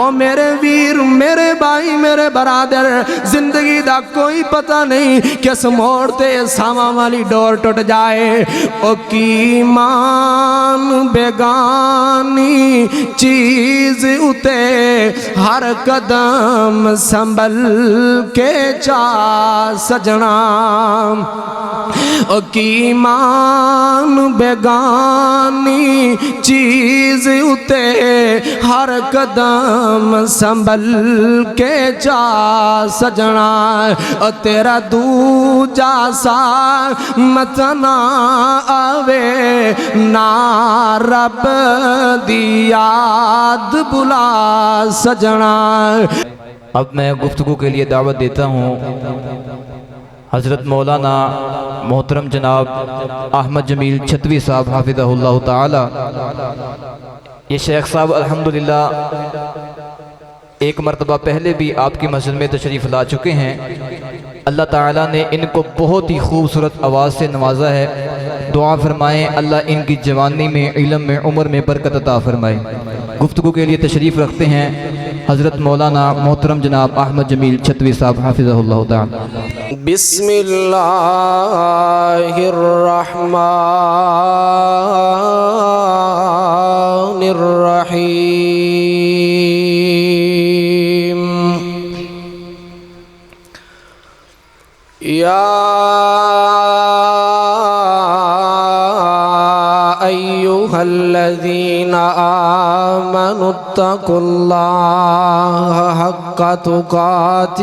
او میرے ویر، میرے بھائی، میرے برادر، زندگی دا کوئی پتہ نہیں کس موڑ تے ساواں والی ڈور ٹوٹ جائے۔ او کی مان بیگانی چیز اتے ہر قدم سنبھل کے چا سجنا۔ او کی مان بیگانی چیز اتے ہر قدم سنبھل کے جا سجنا۔ اور تیرا دوجا سا مت نہ آوے نا رب دی یاد بلا سجنا۔ اب میں گفتگو کے لیے دعوت دیتا ہوں حضرت مولانا محترم جناب احمد جمیل چھتوی صاحب حافظہ اللہ تعالی۔ یہ شیخ صاحب الحمدللہ ایک مرتبہ پہلے بھی آپ کی مسجد میں تشریف لا چکے ہیں۔ اللہ تعالیٰ نے ان کو بہت ہی خوبصورت آواز سے نوازا ہے۔ دعا فرمائیں اللہ ان کی جوانی میں، علم میں، عمر میں برکت عطا فرمائے۔ گفتگو کے لیے تشریف رکھتے ہیں حضرت مولانا محترم جناب احمد جمیل چھتوی صاحب حافظہ اللہ تعالی۔ بسم اللہ الرحمن الرحیم۔ یا ایہا الذین آمنوا اتقوا اللہ حق تقاتہ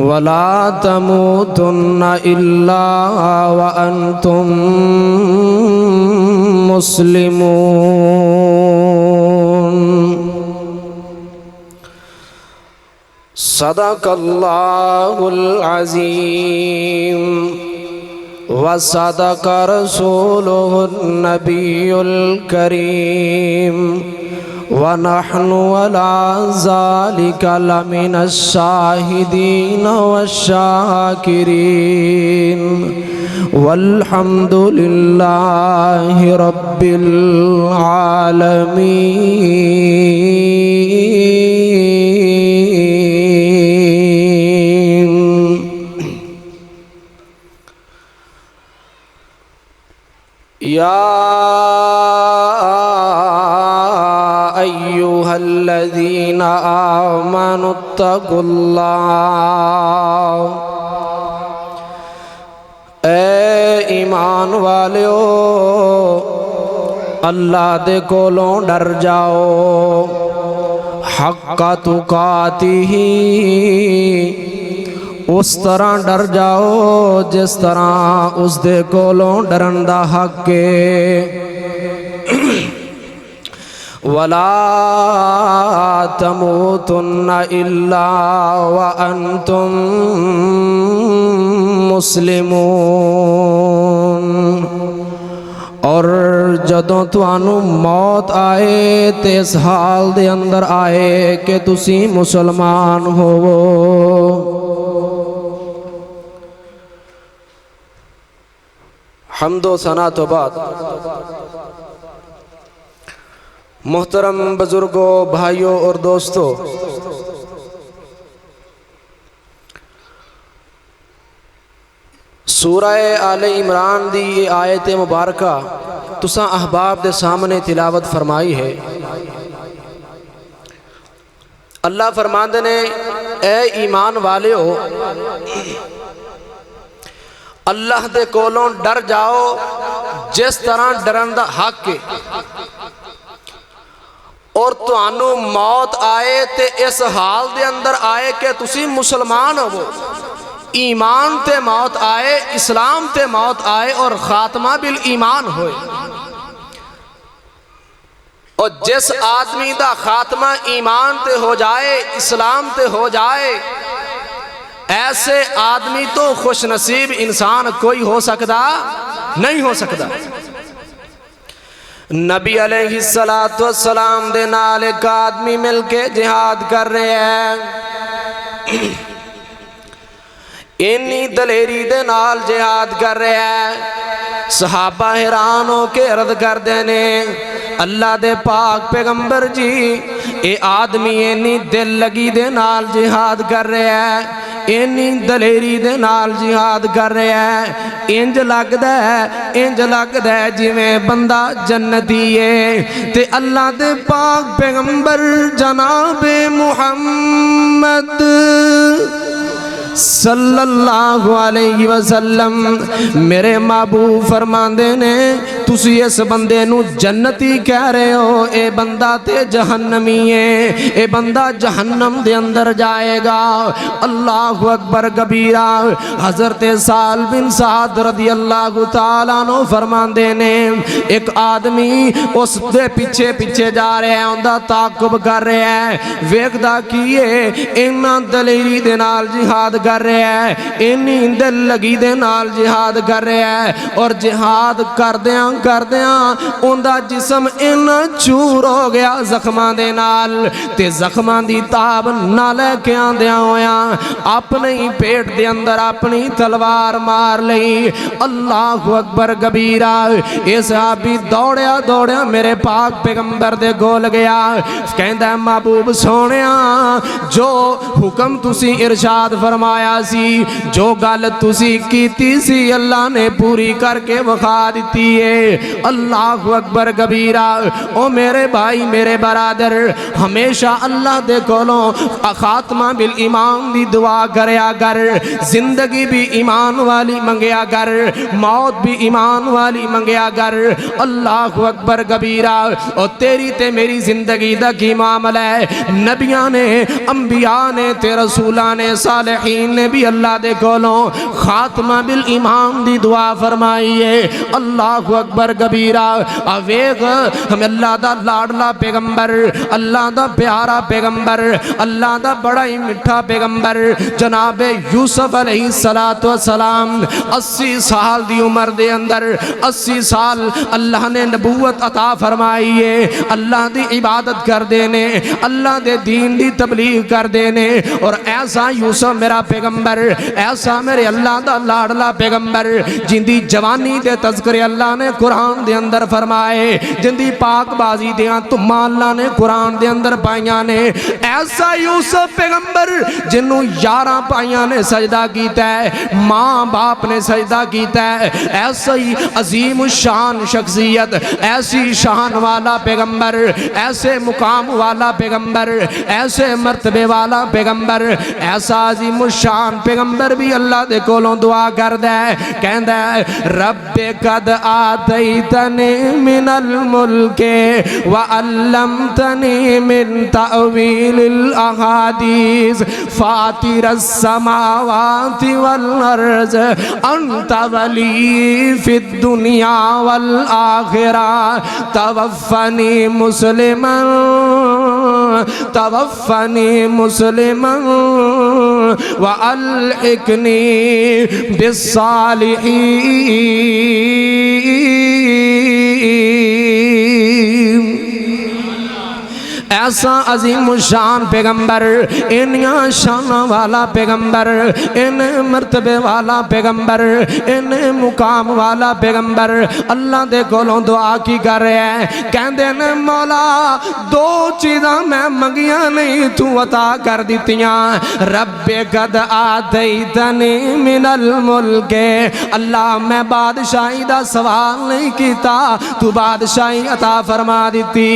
ولا تموتن الا وانتم مسلمون۔ صدق اللہ العظیم وصدق رسولہ النبی الکریم ونحن على ذلك لمن الشاهدين والشاكرين والحمد لله رب العالمين۔ یا ایہا الذین آمنوا اتقوا اللہ۔ اے ایمان والیو اللہ دے کولوں ڈر جاؤ، حق تقاتہ اس طرح ڈر جاؤ جس طرح اس دے کولوں ڈرن دا حق ہے۔ وَلَا تَمُوتُنَّ إِلَّا وَأَنْتُمْ مُسْلِمُونَ۔ اور جدوں تانوں موت آئے تے اس حال دے اندر آئے کہ تسی مسلمان ہوو۔ حمد و ثنا تو بعد محترم بزرگوں، بھائیوں اور دوستوں، سورہ آل عمران دی یہ آیت مبارکہ تساں احباب دے سامنے تلاوت فرمائی ہے۔ اللہ فرماندے نے اے ایمان والیو اللہ دے کولوں ڈر جاؤ جس طرح ڈرن دا حق ہے، اور تانوں موت آئے تے اس حال دے اندر آئے کہ تسی مسلمان ہو۔ ایمان تے موت آئے، اسلام تے موت آئے اور خاتمہ بالایمان ہوئے۔ اور جس آدمی دا خاتمہ ایمان تے ہو جائے، اسلام تے ہو جائے، ایسے آدمی تو خوش نصیب انسان کوئی ہو سکتا نہیں ہو سکتا۔ نبی علیہ السلام دے نال ایک آدمی مل کے جہاد کر رہے ہیں، انی دلیری دے نال جہاد کر رہے ہیں، صحابہ حیران ہو کے عرض کردے نے اللہ دے پاک پیغمبر جی اے آدمی اینی دل لگی دے نال جہاد کر رہے ہیں، اینی دلیری دے نال جہاد کر رہے ہیں، انج لگدا ہے جی میں بندہ جنتی ہے۔ تے اللہ دے پاک پیغمبر جناب محمد صلی اللہ علیہ وسلم میرے محبوب فرماندے نے تسی اس بندے نو جنتی کہہ رہے ہو، اے بندہ تے جہنمی ہے، اے بندہ جہنم دے اندر جائے گا۔ اللہ اکبر کبیرہ۔ حضرت سہل بن سعد رضی اللہ تعالیٰ عنہ فرماندے نے ایک آدمی اس دے پیچھے پیچھے جا رہے ہیں، اندہ تعاقب کر رہے ہیں، ویکھدا کیے انہاں دلیری دے نال جہاد کر رہے ہیں، انہی دل لگی دے نال جہاد کر رہے ہیں، اور جہاد کردیاں اندہ جسم انہاں چور ہو گیا زخماں دے نال، تے زخماں دی تاب نہ لے کے آندیاں ہویاں اپنے ہی پیٹ دے اندر اپنی تلوار مار لئی۔ اللہ اکبر کبیرہ۔ اے صحابی دوڑیا میرے پاک پیغمبر دے گول گیا، کہندا محبوب سونیا جو حکم تسی ارشاد فرمایا سی، جو گل تسی کیتی سی اللہ نے پوری کر کے وکھا دیتی ہے۔ اللہ اکبر کبیرہ۔ او میرے بھائی میرے برادر، ہمیشہ اللہ دے کولوں خاتمہ بالایمان دی دعا کریا کر، زندگی بھی ایمان والی منگیا کر، موت بھی ایمان والی منگیا کر۔ اللہ اکبر کبیرہ۔ او تیری تے میری زندگی دا کی معاملہ ہے، نبیاں نے، انبیاء نے تے رسولاں نے، صالحین نے بھی اللہ دے کولوں خاتمہ بالایمان دی دعا فرمائی ہے۔ اللہ اکبر کبیرہ۔ اویغ ہمیں اللہ دا لاڈلا پیغمبر، اللہ دا پیارا پیغمبر، اللہ دا بڑا ہی مٹھا پیغمبر جناب یوسف علیہ السلام 80 سال دی عمر دے اندر 80 سال اللہ نے نبوت عطا فرمائی ہے، اللہ دی عبادت کر دینے، اللہ دے دین دی تبلیغ کر دینے، اور ایسا یوسف میرا پیغمبر، ایسا میرے اللہ دا لاڈلا پیغمبر جن دی جوانی دے تذکرے اللہ نے قرآن دے اندر فرمائے، جن دی پاک بازی دیاں تمہاں اللہ نے قرآن دے اندر پائیاں نے، ایسا یوسف پیغمبر جنہوں 11 پائیاں نے سجدہ کیتا ہے، ماں باپ نے سجدہ کیتا ہے، ایسا ہی عظیم الشان شخصیت، ایسی شان والا پیغمبر، ایسے مقام والا پیغمبر، ایسے مرتبے والا پیغمبر، ایسا عظیم الشان پیغمبر بھی اللہ دے کولوں دعا کر دے، کہندہ ہے رب قد آتیتنی من الملک وعلمتنی من تأویل الاحادیث فاطر السماوات والارض انت ولی فی الدنیا والآخرہ توفنی مسلما وألحقني بالصالحين۔ ایسا عظیم الشان پیغمبر، انہاں شان والا پیغمبر، ان مرتبے والا پیغمبر، ان مقام والا پیغمبر اللہ دے کولوں دعا کی کر رہے ہیں، کہندے نے مولا دو چیزاں میں منگیاں نہیں تو عطا کر دیتیاں، رب قد آتیتنی من الملک، اللہ میں بادشاہی دا سوال نہیں کیتا تو بادشاہی عطا فرما دیتی،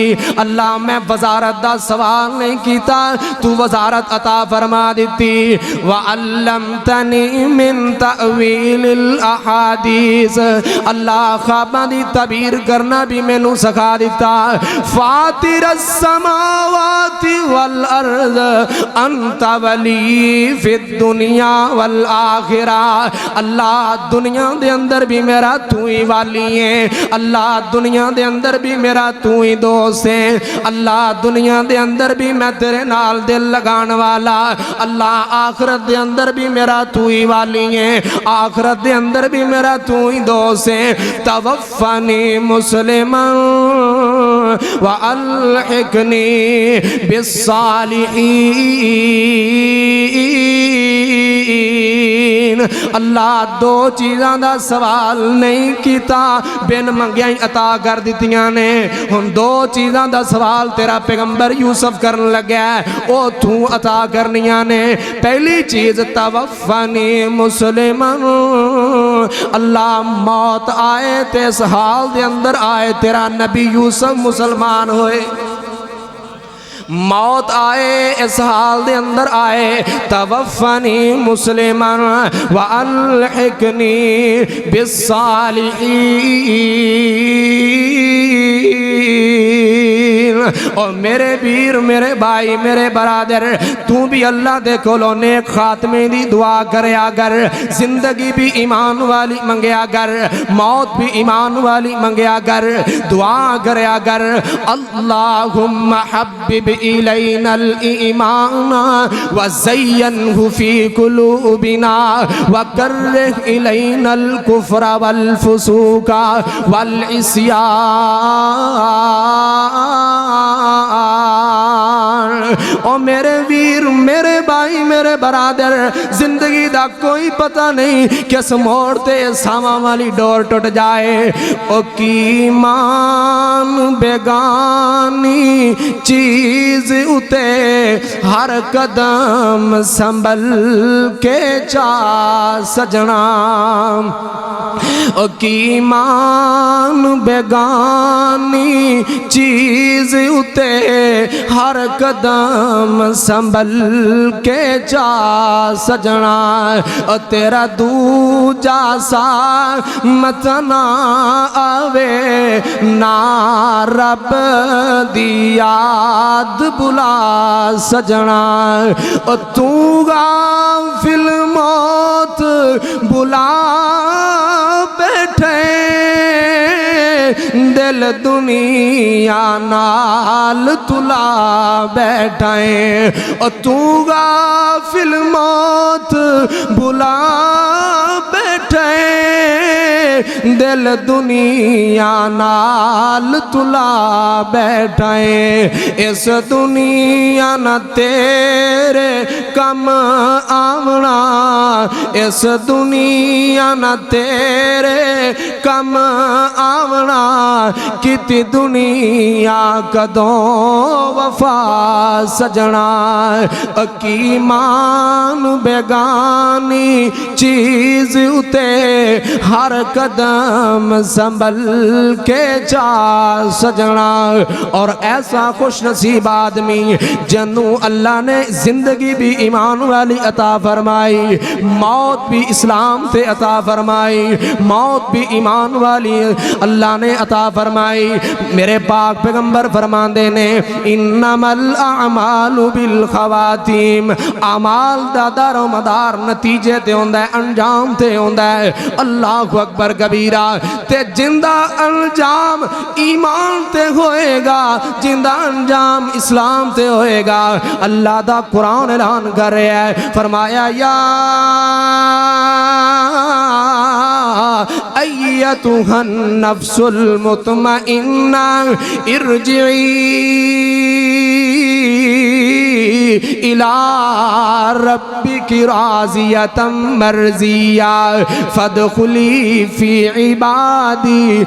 اللہ میں وزارت دا سوال نہیں کیتا تو وزارت عطا فرما دیتی، وَعَلَّمْتَنِي مِن تَأْوِيلِ الْأَحَادِيثِ، اللہ خواباں دی تعبیر کرنا بھی میں نو سکھا دیتا، فاطر السماوات والارض انت ولی فی الدنیا والآخرہ، اللہ دنیا دے اندر بھی میرا تو ہی والی ہے، اللہ دنیا دے اندر بھی میرا تو ہی دوست ہے، اللہ دنیا دے اندر بھی میں تیرے نال دل لگان والا، اللہ آخرت دے اندر بھی میرا تو ہی والی ہے، آخرت دے اندر بھی میرا تو ہی دوست ہے، توفنی مسلما وَأَلْحِقْنِي بِالصَّالِحِينَ۔ اللہ دو چیزاں دا سوال نہیں کیتا بن منگیاں ہی عطا کر دیتیاں نے ہن دو چیزاں دا سوال تیرا پیغمبر یوسف کرن لگا ہے او تو عطا کرنیاں نے پہلی چیز توفنی مسلمن اللہ موت آئے تے اس حال دے اندر آئے تیرا نبی یوسف مسلمان ہوئے موت آئے اس حال دے اندر آئے توفنی مسلمان وَأَلْحِقْنِي بِالصَّالِحِينَ اور میرے بیر میرے بھائی میرے برادر تو بھی اللہ دے کولو نیک خاتمے دی دعا کرے اگر زندگی بھی ایمان والی منگے اگر موت بھی ایمان والی منگے اگر دعا کرے اگر اللہم حبب إلينا الإيمان وزينه في قلوبنا وكره إلينا الكفر والفسوق والعصيان او میرے ویر میرے بھائی میرے برادر زندگی دا کوئی پتہ نہیں کس موڑ تے ساما والی ڈور ٹوٹ جائے او کی ایمان بیگانی چیز اتے ہر قدم سنبھل کے چا سجنا او کی ایمان بیگانی چیز اتے ہر قدم سنبھل کے چا سجنا او تیرا دوجا سا متنا آوے نا رب دی یاد بلا سجنا او تو غافل موت بلا بیٹھے دل دنیا نال تلا بیٹھائیں او تو غافل موت بلا بیٹھے دل دنیا نال تلا بیٹھائیں اس دنیا نہ تیرے کم آونا اس دنیا نہ تیرے کم آونا کتی دنیا کدوں وفا سجنا ایمان بیگانی چیز اتے ہر قدم سنبھل کے چا سجنا اور ایسا خوش نصیب آدمی جنوں اللہ نے زندگی بھی ایمان والی عطا فرمائی موت بھی اسلام تے عطا فرمائی موت بھی ایمان والی اللہ نے عطا فرمائی میرے پاک پیغمبر فرماندے نے انما الاعمال بالخواتیم اعمال دا دار و مدار نتیجے تے ہوندہ ہے انجام تے ہوندہ ہے اللہ اکبر کبیرہ تے جندہ انجام ایمان تے ہوئے گا جندہ انجام اسلام تے ہوئے گا اللہ دا قرآن اعلان کر رہے ہیں فرمایا یا ایتها النفس المطمئنہ ارجعی الى ربک راضیۃ مرضیہ فادخلی فی عبادی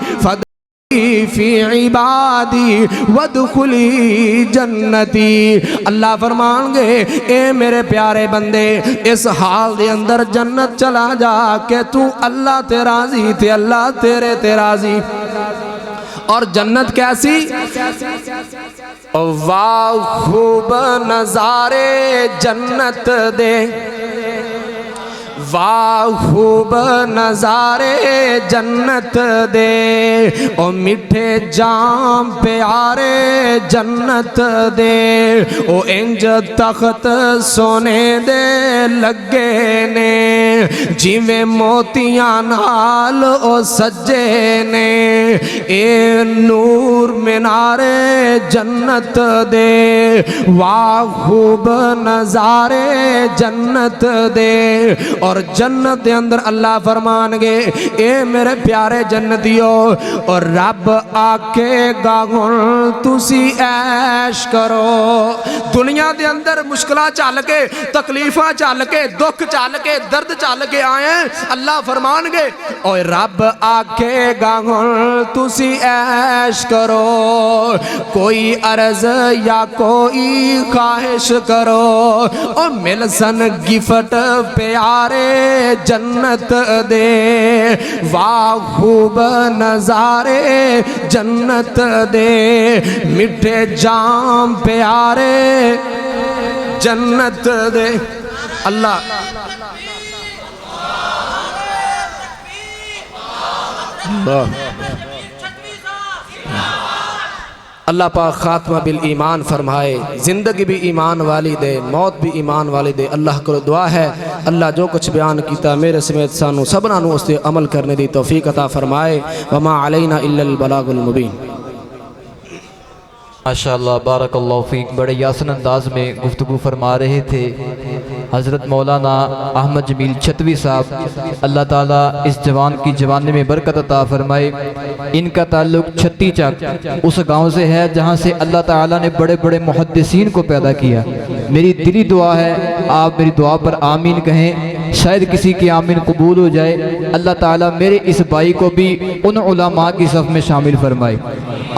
فی عبادی وادخلی جنتی اللہ فرمان گے اے میرے پیارے بندے اس حال دے اندر جنت چلا جا کہ تو اللہ تے راضی تے اللہ تیرے تے راضی اور جنت کیسی واہ خوب نظارے جنت دے واہ خوب نظارے جنت دے او میٹھے جام پیارے جنت دے او انج تخت سونے دے لگے نے جیویں موتیاں نال او سجے نے اے نور مینارے جنت دے واہ خوب نظارے جنت دے اور جنت دے اندر اللہ فرمان گے اے میرے پیارے جنتیو اور رب آکے گاگن تسی عیش کرو دنیا دے اندر مشکلہ چال کے تکلیفہ چال کے دکھ چال کے درد چل کے آئے ہیں اللہ فرمان گے اوے رب آکھے گا ہن تسی عیش کرو کوئی عرض یا کوئی خواہش کرو او مل سن گفٹ پیارے جنت دے واہ خوب نظارے جنت دے مٹھے جام پیارے جنت دے اللہ اللہ پاک خاتمہ بالایمان فرمائے زندگی بھی ایمان والی دے موت بھی ایمان والی دے اللہ کو دعا ہے اللہ جو کچھ بیان کیتا میرے سمیت سانو سبنا نو اس تے عمل کرنے دی توفیق عطا فرمائے وما علینا الا البلاغ المبین ماشاءاللہ بارک اللہ فیک بڑے یاسن انداز میں گفتگو فرما رہے تھے حضرت مولانا احمد جمیل چھتوی صاحب اللہ تعالیٰ اس جوان کی جوانی میں برکت عطا فرمائے ان کا تعلق چھتی چک اس گاؤں سے ہے جہاں سے اللہ تعالیٰ نے بڑے بڑے محدثین کو پیدا کیا میری دلی دعا ہے آپ میری دعا پر آمین کہیں شاید کسی کی آمین قبول ہو جائے اللہ تعالیٰ میرے اس بھائی کو بھی ان علماء کی صف میں شامل فرمائے